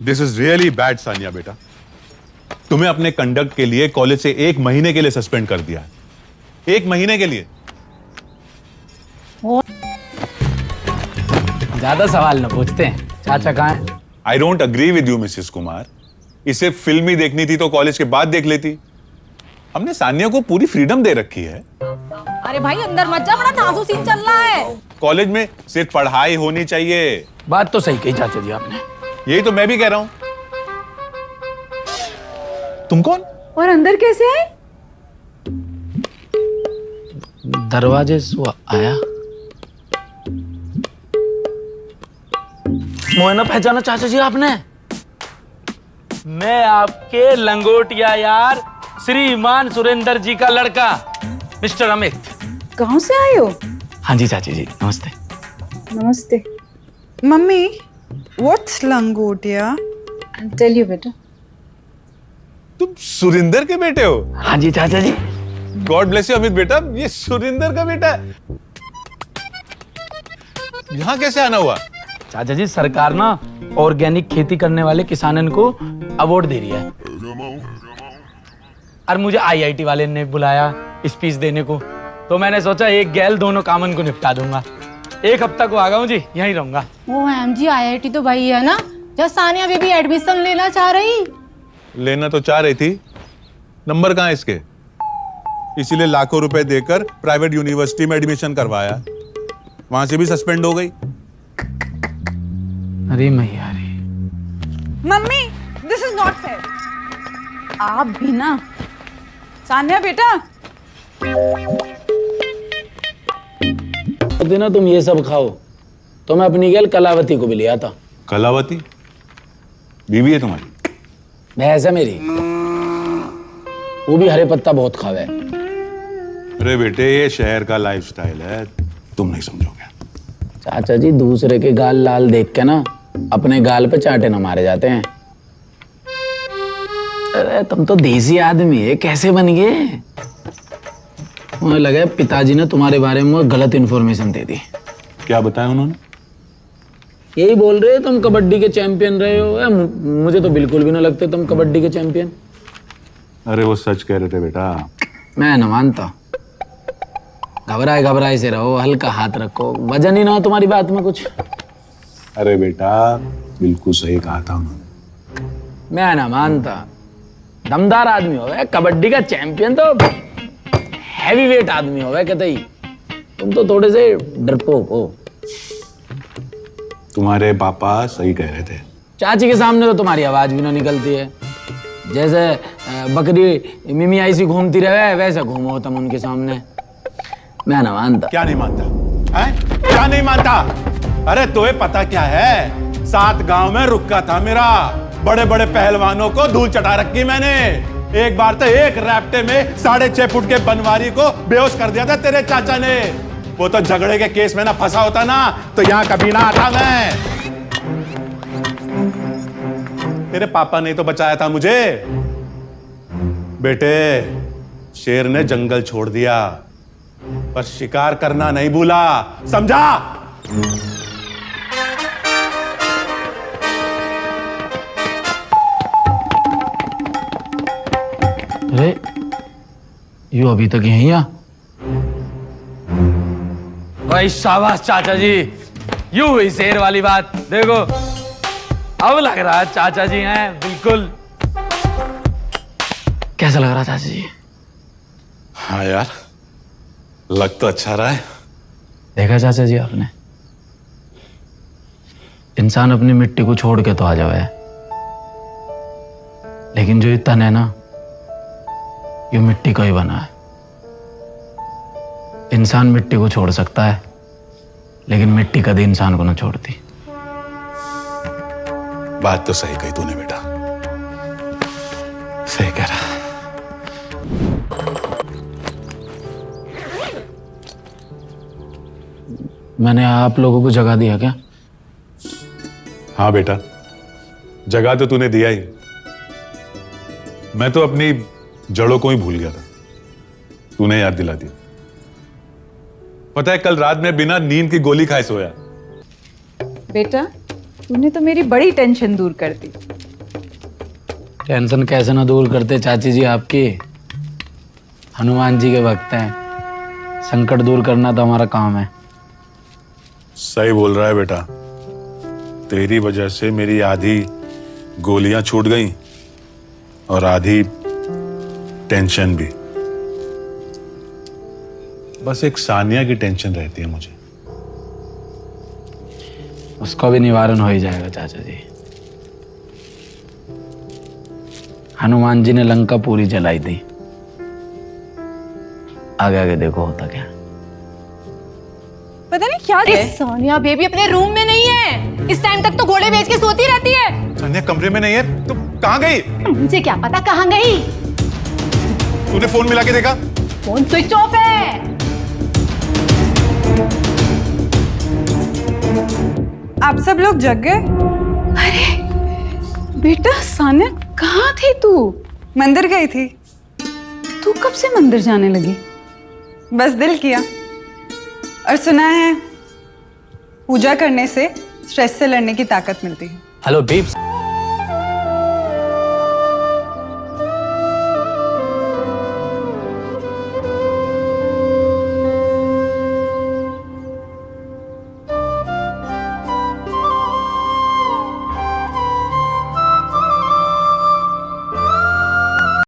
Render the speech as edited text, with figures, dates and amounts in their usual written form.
This is really bad Sania बेटा। तुम्हें अपने कंडक्ट के लिए कॉलेज से 1 महीने के लिए सस्पेंड कर दिया है। 1 महीने के लिए। ज्यादा सवाल न पूछते हैं। चाचा कहाँ है? I don't agree with you Mrs Kumar. इसे फिल्म ही देखनी थी तो कॉलेज के बाद देख लेती। हमने सानिया को पूरी फ्रीडम दे रखी है। अरे भाई अंदर मत जा, बड़ा नाजुक सीन चल रहा है। कॉलेज में सिर्फ पढ़ाई होनी चाहिए। बात तो सही कही चाचा जी आपने। यही तो मैं भी कह रहा हूं। तुम कौन? और अंदर कैसे आए? दरवाजे से वो आया। मोहना पहचाना चाचा जी आपने? मैं आपके लंगोटिया यार श्रीमान सुरेंद्र जी का लड़का मिस्टर अमित। गांव से आए हो? हाँ जी चाची जी नमस्ते। नमस्ते। मम्मी, व्हाट्स लंगोटिया? टेल यू बेटा। तुम सुरिंदर के बेटे हो? हाँ जी चाचा जी। गॉड ब्लेस यू अमित बेटा, ये सुरिंदर का बेटा है। यहां कैसे आना हुआ? चाचा जी सरकार ना ऑर्गेनिक खेती करने वाले किसानन को अवार्ड दे रही है और मुझे आईआईटी वाले ने बुलाया स्पीच देने को, तो मैंने सोचा एक गैल दोनों कामन को निपटा दूंगा। 1 हफ्ता को आ गया हूँ जी, यहीं रहूंगा। वो मैम जी आईआईटी तो वही है ना जब सानिया बेबी एडमिशन लेना चाह रही। लेना तो चाह रही थी, नंबर कहाँ है इसके? इसीलिए लाखों रुपए देकर प्राइवेट यूनिवर्सिटी में एडमिशन करवाया, वहां से भी सस्पेंड हो गई। अरे मैया रे। Mummy, this is not fair. आप भी ना। सानिया बेटा। ना तुम ये सब खाओ तो मैं अपनी गैल कलावती को भी ले आता। कलावती बीवी है तुम्हारी? भैंस है मेरी, वो भी हरे पत्ता बहुत खावे। अरे बेटे ये शहर का लाइफस्टाइल है, तुम नहीं समझोगे। चाचा जी दूसरे के गाल लाल देख के ना अपने गाल पे चांटे न मारे जाते हैं। अरे तुम तो देसी आदमी है, कैसे बन गए? मुझे लगा पिताजी ने तुम्हारे बारे में गलत इन्फॉर्मेशन दे दी। क्या बताया उन्होंने? यही बोल रहे तुम कबड्डी के चैंपियन रहे हो। मुझे तो बिल्कुल भी ना लगते तुम कबड्डी के चैंपियन। अरे वो सच कह रहे थे बेटा। मैं न मानता। घबराए घबराए से रहो, हल्का हाथ रखो, वजन ही ना हो तुम्हारी बात में कुछ। अरे बेटा बिल्कुल सही कहा था उन्होंने। मैं ना मानता। दमदार आदमी हो गए, कबड्डी का चैंपियन तो हैवी वेट आदमी हो गए कहते ही। तुम तो थोड़े से डरपोक हो। तुम्हारे पापा सही कह रहे थे। चाची के सामने तो तुम्हारी आवाज भी ना निकलती है। जैसे बकरी मिमी ऐसी घूमती रहे वैसे घूमो तुम उनके सामने। मैं ना मानता। क्या नहीं मानता है? क्या नहीं मानता? अरे तुम्हें पता क्या है, 7 गांव में रुका था मेरा। बड़े बड़े पहलवानों को धूल चटा रखी मैंने। एक बार तो एक रैप्टे में 6.5 फुट के बनवारी को बेहोश कर दिया था तेरे चाचा ने। वो तो झगड़े के केस में ना फंसा होता ना तो यहां कभी ना आता मैं। तेरे पापा ने तो बचाया था मुझे। बेटे शेर ने जंगल छोड़ दिया पर शिकार करना नहीं भूला, समझा? अरे यू अभी तक यहीं आ? भाई शाबाश चाचा जी, यू हुई शेर वाली बात। देखो अब लग रहा है चाचा जी हैं बिल्कुल। कैसा लग रहा चाचा जी? हाँ यार लग तो अच्छा रहा है। देखा चाचा जी आपने, इंसान अपनी मिट्टी को छोड़ के तो आ जावे, लेकिन जो ये तन है ना ये मिट्टी का ही बना है। इंसान मिट्टी को छोड़ सकता है लेकिन मिट्टी कभी इंसान को ना छोड़ती। बात तो सही कही तूने बेटा, सही कह रहा। मैंने आप लोगों को जगह दिया क्या? हाँ बेटा जगह तो तूने दिया ही। मैं तो अपनी जड़ों को ही भूल गया था, तूने याद दिला दिया। पता है कल रात में बिना नींद की गोली खाए सोया। बेटा तूने तो मेरी बड़ी टेंशन दूर कर दी। टेंशन कैसे ना दूर करते चाची जी आपकी। हनुमान जी के भक्त हैं, संकट दूर करना तो हमारा काम है। सही बोल रहा है बेटा, तेरी वजह से मेरी आधी गोलियां छूट गई और आधी टेंशन भी। बस एक सानिया की टेंशन रहती है मुझे। उसका भी निवारण हो ही जाएगा चाचा जी। हनुमान जी ने लंका पूरी जलाई थी, आगे आगे देखो होता क्या। पता नहीं क्या अरे सोनिया बेबी अपने रूम में नहीं है, इस टाइम तक तो घोड़े बेच के सोती रहती है। सानिया कमरे में नहीं है तो कहाँ गई? मुझे क्या पता कहाँ गई। तूने फोन मिला के देखा? फोन स्विच ऑफ है। आप सब लोग जग गए? अरे बेटा सानिया कहाँ थी तू? मंदिर गई थी। तू कब से मंदिर जाने लगी? बस दिल किया। और सुना है पूजा करने से स्ट्रेस से लड़ने की ताकत मिलती है। Hello beeps,